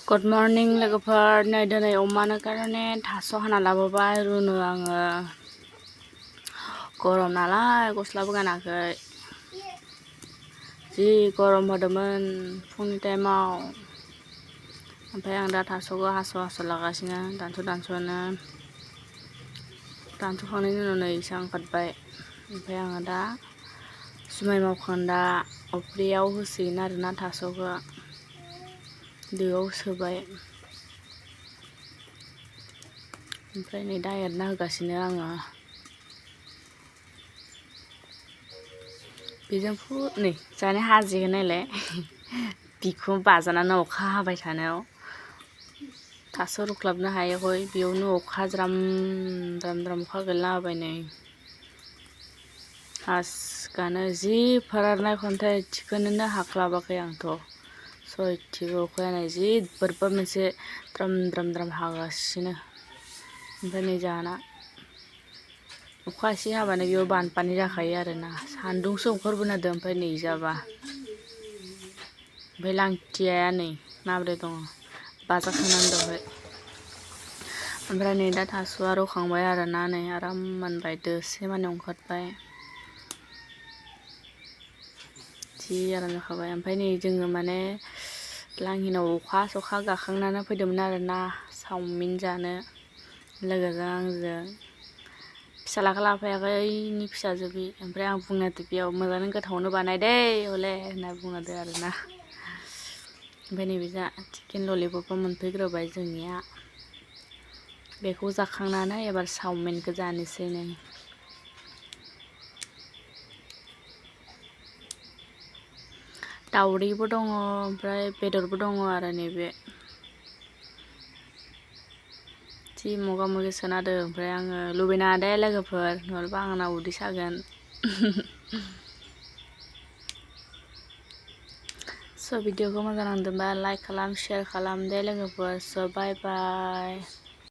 Good morning लोगोफोर नै दिनै अमानो कारणे थास' हाना लाबोबाय रुनो आङो गरम नालाय गस्लाबो गानाखै जि गरम होदोंमोन फुंनि टाइमाव ओमफ्राय आं दा थास'खौ हास' लागासिनो दानस'नो दानस'खांनायनि उनाव नै इसे ओंखारबाय ओमफ्राय आङो दा जुमाय मावखान्दा अफ्रियाव होसिगोन आरोना थास'खौ दोआव सोबाय ओमफ्राय नै दा एरना होगासिनो आङो बेजों नै जानो हाजिगोन नायलाय बिखौ बाजानानै अखा हाबाय थानायाव थास' रुख्लाबनो हायाखै बेयावनो अखा ज्राम अखा गोलैना होबाय नै हासिगानो जि फोराननाय खन्थाइ थिखोनोनो हाख्लाबाखै आंथ' सयथिबो अखायानो जि बोरैबा मोनसे द्राम हागासिनो ओमफ्राय नै जाना अखा एसे हाबानो बेयाव बानपानी जाखायो आरोना सान्दुंसो ओंखारबोनो होदों ओमफ्राय नै जाबा ओमफ्राय लांथियाया नै माबोरै दङ बाजाखांनानै दहाय ओमफ्राय नै दा थास'आ रुखांबाय आरोना नै आराम मोनबाय दोसे माने ओंखारबाय जि आराम जाखाबाय ओमफ्राय नै जोङो माने लांहिनाव अखा सखा गाखांनानै फैदोंमोन आरोना चावमिन जानो लोगोजों आंजों फिसालाखौ लाफायाखै ओइनि फिसाजो बि ओमफ्राय आं बुंनायदो बेयाव मोजाङै गोथावनो बानायदे हले होनना बुंनायदो आरोना ओमफ्राय नैबे जा चिकेन ललिपपबो मोनफैग्रोबाय जोंनिया बेखौ जाखांनानै एबार चावमिनखौ जानोसै नै दावदैबो दङ ओमफ्राय बेदरबो दङ आरो नैबे जि मगा मगि सोनादो ओमफ्राय आङो लुबैनाङा दे लोगोफोर नङाबा आंना उदै सागोन स' भिडिअखौ मोजां नांदोंबा लाइक खालाम शेयार खालाम दे लोगोफोर स' बाय बाय